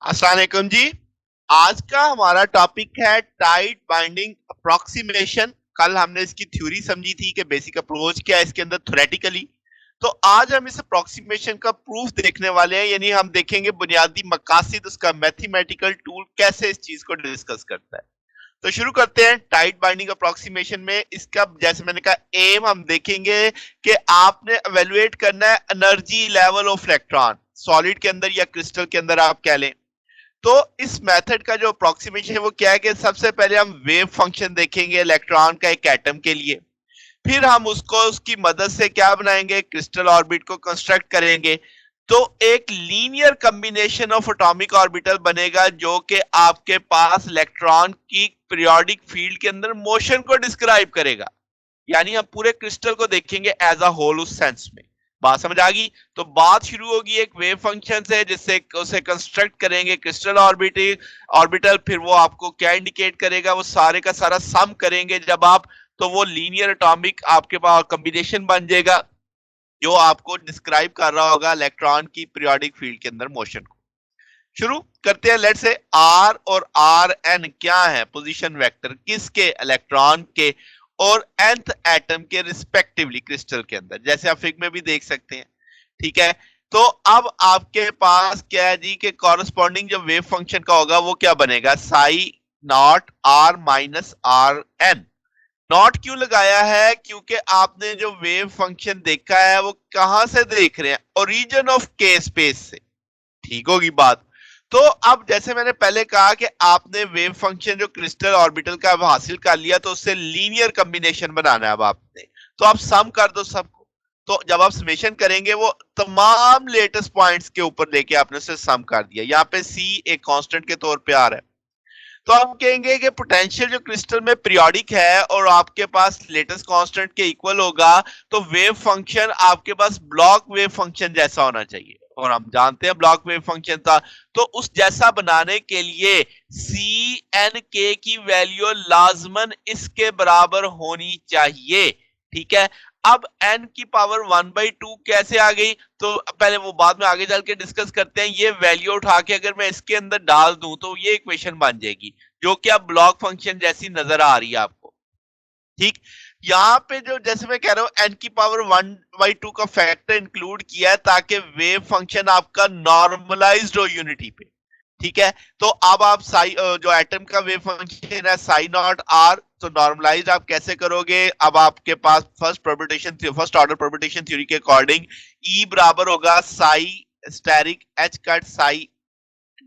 अस्सलाम वालेकुम जी। आज का हमारा टॉपिक है टाइट बाइंडिंग अप्रोक्सीमेशन। कल हमने इसकी थ्योरी समझी थी कि बेसिक अप्रोच क्या है इसके अंदर थ्योरेटिकली। तो आज हम इस अप्रोक्सीमेशन का प्रूफ देखने वाले हैं, यानी हम देखेंगे बुनियादी मकासद, उसका मैथमेटिकल टूल कैसे इस चीज को डिस्कस करता है। तो शुरू करते हैं टाइट बाइंडिंग अप्रोक्सीमेशन में। इसका जैसे मैंने कहा एम हम देखेंगे कि आपने एवेलुएट करना है energy level of electron solid के अंदर या क्रिस्टल के अंदर आप कह लें। तो इस मेथड का जो अप्रोक्सीमेशन है वो क्या है कि सबसे पहले हम वेव फंक्शन देखेंगे इलेक्ट्रॉन का एक एटम के लिए। फिर हम उसको उसकी मदद से क्या बनाएंगे, क्रिस्टल ऑर्बिट को कंस्ट्रक्ट करेंगे। तो एक linear combination of atomic orbital बनेगा जो कि आपके पास इलेक्ट्रॉन की पीरियोडिक फील्ड के अंदर मोशन को डिस्क्राइब करेगा। यानी हम पूरे क्रिस्टल को देखेंगे एज अ होल उस सेंस में। बात समझ आ गई? तो बात शुरू होगी एक वेव फंक्शन से जिससे उसे कंस्ट्रक्ट करेंगे क्रिस्टल ऑर्बिटल। फिर वो आपको क्या इंडिकेट करेगा, वो सारे का सारा सम करेंगे जब आप, तो वो लीनियर एटॉमिक आपके पास कॉम्बिनेशन बन जाएगा जो आपको डिस्क्राइब कर रहा होगा इलेक्ट्रॉन की पीरियोडिक फील्ड के अंदर मोशन को। शुरू करते हैं। लेट्स से आर और आर एन क्या है, पोजीशन वेक्टर किसके, इलेक्ट्रॉन के और nth एटम के रिस्पेक्टिवली क्रिस्टल के अंदर, जैसे आप फिग में भी देख सकते हैं। ठीक है। तो अब आपके पास क्या है जी कि कॉरेस्पॉन्डिंग जो वेव फंक्शन का होगा वो क्या बनेगा, psi not R minus R N. Not क्यों लगाया है, क्योंकि आपने जो वेव फंक्शन देखा है वो कहां से देख रहे हैं, ओरिजिन ऑफ के स्पेस से। ठीक होगी बात। तो अब जैसे मैंने पहले कहा कि आपने वेव फंक्शन जो क्रिस्टल ऑर्बिटल का अब हासिल कर लिया, तो उससे लीनियर कॉम्बिनेशन बनाना है अब आपने। तो आप सम कर दो सबको। तो जब आप समेशन करेंगे वो तमाम लेटेस्ट पॉइंट्स के ऊपर लेके आपने उसे सम कर दिया। यहाँ पे सी एक कांस्टेंट के तौर पे आ रहा है। तो हम कहेंगे कि पोटेंशियल जो क्रिस्टल में पीरियोडिक है और आपके पास लेटेस्ट कांस्टेंट के इक्वल होगा, तो वेव फंक्शन आपके पास ब्लॉक वेव फंक्शन जैसा होना चाहिए। और हम जानते हैं ब्लॉक वेव फंक्शन था। तो उस जैसा बनाने के लिए सी एन के की वैल्यू लाजमन इसके बराबर होनी चाहिए। ठीक है। अब n की पावर 1/2 कैसे आ गई, तो पहले वो बाद में आगे चल के डिस्कस करते हैं। ये वैल्यू उठा के अगर मैं इसके अंदर डाल दूं तो ये इक्वेशन बन जाएगी जो कि अब ब्लॉक फंक्शन जैसी नजर आ रही है आपको। ठीक। यहाँ पे जो जैसे मैं कह रहा हूं n की पावर 1/2 का फैक्टर इंक्लूड किया है ताकि वेव फंक्शन आपका नॉर्मलाइज्ड हो यूनिटी पे। ठीक है। तो अब आप साई जो एटम का वेव फंक्शन है साई नॉट आर, तो नॉर्मलाइज आप कैसे करोगे, अब आपके पास फर्स्ट ऑर्डर परम्यूटेशन थ्योरी के अकॉर्डिंग ई बराबर होगा psi asterisk H cut psi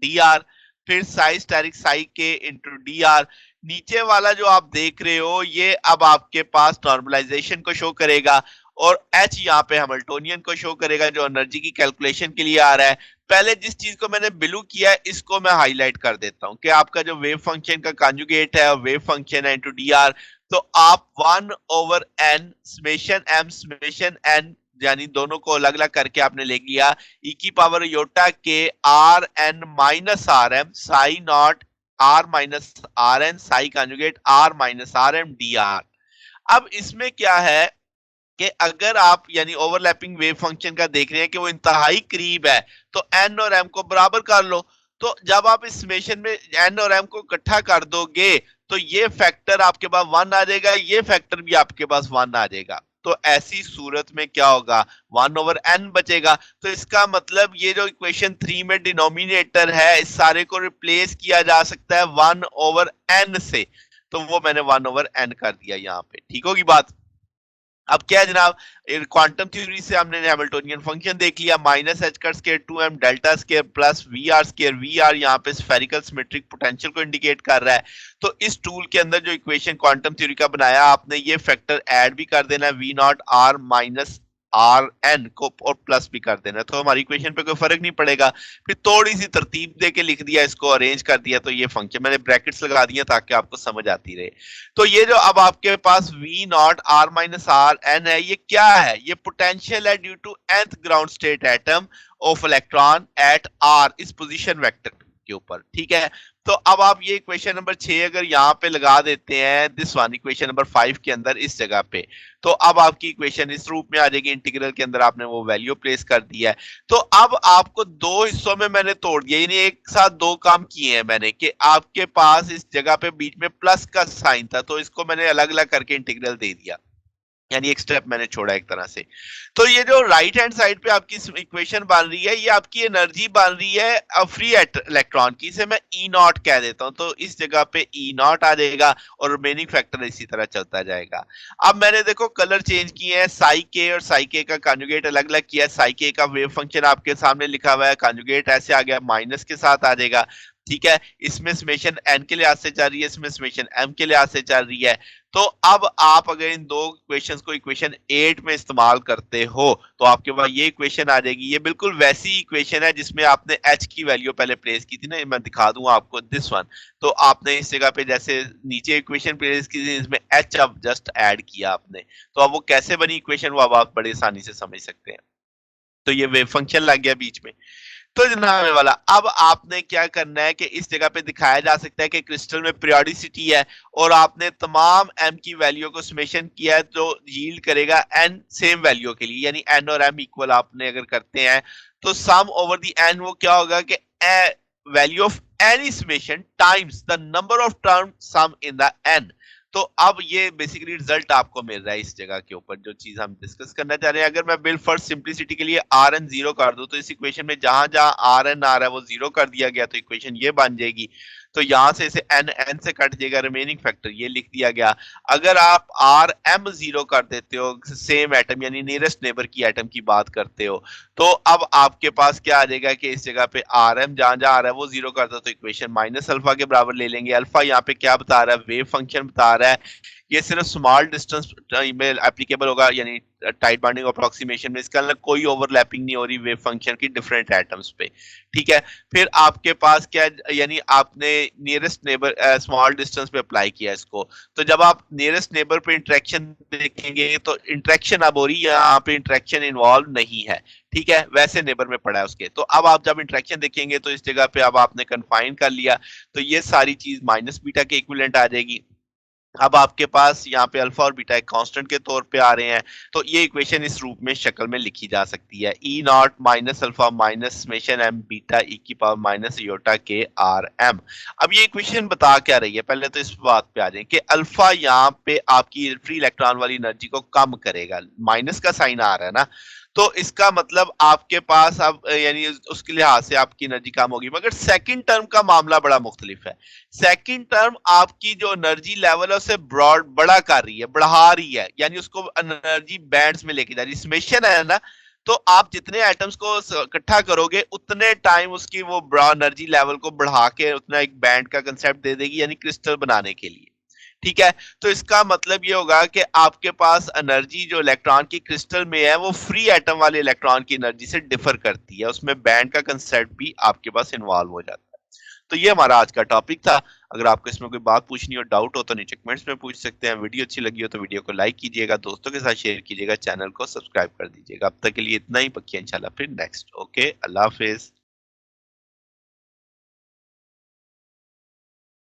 D R, फिर साई स्टेरिक साई के इंटू डी आर। नीचे वाला जो आप देख रहे हो ये अब आपके पास नॉर्मलाइजेशन को शो करेगा, और एच यहाँ पे हैमिल्टोनियन को शो करेगा जो एनर्जी की कैलकुलेशन के लिए आ रहा है। पहले जिस चीज को मैंने ब्लू किया है इसको मैं हाईलाइट कर देता हूं कि आपका जो वेव फंक्शन का कॉन्जुगेट है वेव फंक्शन है इनटू डी आर। तो आप 1/n summation m summation n, यानी दोनों को अलग अलग करके आपने लिख लिया, ई की पावर योटा के R N minus R M psi not R minus R N psi conjugate R minus R M D R. अब इसमें क्या है कि अगर आप यानी ओवरलैपिंग वेव फंक्शन का देख रहे हैं कि वो इंतहाई करीब है, तो एन और एम को बराबर कर लो। तो जब आप इस समेशन में एन और एम को इकट्ठा कर दोगे तो ये फैक्टर आपके पास 1 आ जाएगा, ये फैक्टर भी आपके पास 1 आ जाएगा। तो ऐसी सूरत में क्या होगा, 1/n बचेगा। तो इसका मतलब ये जो इक्वेशन 3 में डिनोमिनेटर है इस सारे को रिप्लेस किया जा सकता है 1/n से। तो वो मैंने 1/n कर दिया यहाँ पे। ठीक होगी बात। अब क्या है जनाब, क्वांटम थ्योरी से हमने हैमिल्टोनियन फंक्शन देख लिया, minus H cut square 2m delta square plus V R square. V R यहाँ पे स्फेरिकल सिमेट्रिक पोटेंशियल को इंडिकेट कर रहा है। तो इस टूल के अंदर जो इक्वेशन क्वांटम थ्योरी का बनाया आपने, ये फैक्टर ऐड भी कर देना, V not R minus R N को, और प्लस भी कर देना, तो हमारी इक्वेशन पे कोई फर्क नहीं पड़ेगा। फिर थोड़ी सी तरतीब दे के लिख दिया, इसको अरेंज कर दिया, तो ये फंक्शन मैंने ब्रैकेट्स लगा दिया ताकि आपको समझ आती रहे। तो ये जो अब आपके पास V not R minus R n है, ये क्या है, ये पोटेंशियल है due to nth ground state atom of electron at R, इस पोजीशन वेक्टर पे। के ऊपर, ठीक है। तो अब आप ये इक्वेशन नंबर 6 अगर यहाँ पे लगा देते हैं दिस वन इक्वेशन नंबर 5 के अंदर इस जगह पे, तो अब आपकी इक्वेशन इस रूप में आ जाएगी। इंटीग्रल के अंदर आपने वो वैल्यू प्लेस कर दिया है। तो अब आपको दो हिस्सों में मैंने तोड़ दिया, यानी एक साथ दो काम किए हैं मैंने, कि आपके पास इस जगह पे बीच में प्लस का साइन था, तो इसको मैंने अलग अलग करके इंटीग्रल दे दिया, यानी एक स्टेप मैंने छोड़ा एक तरह से। तो ये जो राइट हैंड साइड पे आपकी इक्वेशन बन रही है, ये आपकी एनर्जी बन रही है फ्री इलेक्ट्रॉन की, इसे मैं ई नॉट कह देता हूं। तो इस जगह पे ई नॉट आ जाएगा और रिमेनिंग फैक्टर इसी तरह चलता जाएगा। अब मैंने देखो कलर चेंज किए हैं, साई के और साई के का कॉन्जुगेट अलग अलग किया है। साई के का वेव फंक्शन आपके सामने लिखा हुआ है, कॉन्जुगेट ऐसे आ गया, माइनस के साथ आ जाएगा, ठीक है। इसमें समेशन एन के लिहाज से चल रही है, इसमें समेशन एम के लिहाज से चल रही है। तो अब आप अगर इन दो इक्वेशंस को इक्वेशन 8 में इस्तेमाल करते हो तो आपके पास ये इक्वेशन आ जाएगी। ये बिल्कुल वैसी इक्वेशन है जिसमें आपने h की वैल्यू पहले प्लेस की थी ना, मैं दिखा दूंगा आपको दिस वन। तो आपने इस जगह पे जैसे नीचे इक्वेशन प्लेस की थी, इसमें h अब जस्ट ऐड किया आपने, तो अब वो कैसे बनी इक्वेशन वो अब आप बड़े आसानी से समझ सकते हैं। तो ये वेव फंक्शन लग गया बीच में। तो जनाब वाला, अब आपने क्या करना है कि इस जगह पे दिखाया जा सकता है कि क्रिस्टल में पीरियोडिसिटी है और आपने तमाम एम की वैल्यू को समेशन किया है, जो यील्ड करेगा एन सेम वैल्यू के लिए, यानी एन और एम इक्वल आपने अगर करते हैं तो सम ओवर द एन वो क्या होगा कि value of any summation times the number of term sum in the N. तो अब ये बेसिकली रिजल्ट आपको मिल रहा है इस जगह के ऊपर, जो चीज हम डिस्कस करना चाह रहे हैं। अगर मैं बिल फर्स्ट सिंप्लिसिटी के लिए आर एन जीरो कर दूं तो इस इक्वेशन में जहां जहां आर एन आ रहा है वो जीरो कर दिया गया, तो इक्वेशन ये बन जाएगी। तो यहां से इसे एन एन से कट जाएगा, रिमेनिंग फैक्टर ये लिख दिया गया। अगर आप आर एम जीरो कर देते हो, सेम एटम यानी नियरेस्ट नेबर की एटम की बात करते हो, तो अब आपके पास क्या आ जाएगा कि इस जगह पे आर एम जहां जहां आ रहा है वो जीरो कर दो तो इक्वेशन माइनस अल्फा के बराबर ले लेंगे। अल्फा यहाँ पे क्या बता रहा है, वेव फंक्शन बता रहा है। ये सिर्फ स्मॉल डिस्टेंस में एप्लीकेबल होगा, यानी टाइट बाइंडिंग अप्रोक्सीमेशन में इसके अंदर कोई ओवरलैपिंग नहीं हो रही वेव फंक्शन की डिफरेंट एटम्स पे, ठीक है। फिर आपके पास क्या, यानी आपने नियरेस्ट नेबर स्मॉल डिस्टेंस पे अप्लाई किया इसको, तो जब आप नियरेस्ट नेबर पे इंटरेक्शन देखेंगे तो इंटरेक्शन अब हो रही है, यहाँ पे इंटरेक्शन इन्वॉल्व नहीं है, ठीक है, वैसे नेबर में पड़ा है उसके। तो अब आप जब इंटरेक्शन देखेंगे तो इस जगह पे अब आपने कन्फाइन कर लिया, तो ये सारी चीज माइनस बीटा के इक्विवेलेंट आ जाएगी। अब आपके पास यहाँ पे अल्फा और बीटा एक कांस्टेंट के तौर पे आ रहे हैं, तो ये इक्वेशन इस रूप में शक्ल में लिखी जा सकती है, E naught minus alpha minus summation M beta E की पावर माइनस योटा के आर एम। अब ये इक्वेशन बता क्या रही है, पहले तो इस बात पे आ जाए कि अल्फा यहाँ पे आपकी फ्री इलेक्ट्रॉन वाली एनर्जी को कम करेगा, माइनस का साइन आ रहा है ना, तो इसका मतलब आपके पास अब यानी उसके लिहाज से आपकी एनर्जी कम होगी। मगर सेकंड टर्म का मामला बड़ा मुख्तलिफ है। सेकंड टर्म आपकी जो एनर्जी लेवल है उसे ब्रॉड बड़ा कर रही है, बढ़ा रही है, यानी उसको एनर्जी बैंड्स में लेके जा रही है। समेशन है ना, तो आप जितने एटम्स को इकट्ठा करोगे उतने टाइम उसकी वो एनर्जी लेवल को बढ़ा के उतना एक बैंड का कंसेप्ट दे देगी, यानी क्रिस्टल बनाने के लिए, ठीक है। तो इसका मतलब ये होगा कि आपके पास एनर्जी जो इलेक्ट्रॉन की क्रिस्टल में है वो फ्री एटम वाले इलेक्ट्रॉन की एनर्जी से डिफर करती है, उसमें बैंड का कंसेप्ट भी आपके पास इन्वॉल्व हो जाता है। तो ये हमारा आज का टॉपिक था। अगर आपको इसमें कोई बात पूछनी हो, डाउट हो, तो नीचे कमेंट्स में पूछ सकते हैं। वीडियो अच्छी लगी हो तो वीडियो को लाइक कीजिएगा, दोस्तों के साथ शेयर कीजिएगा, चैनल को सब्सक्राइब कर दीजिएगा। अब तक के लिए इतना ही, पक्की इंशाल्लाह फिर नेक्स्ट। ओके, अल्लाह हाफिज।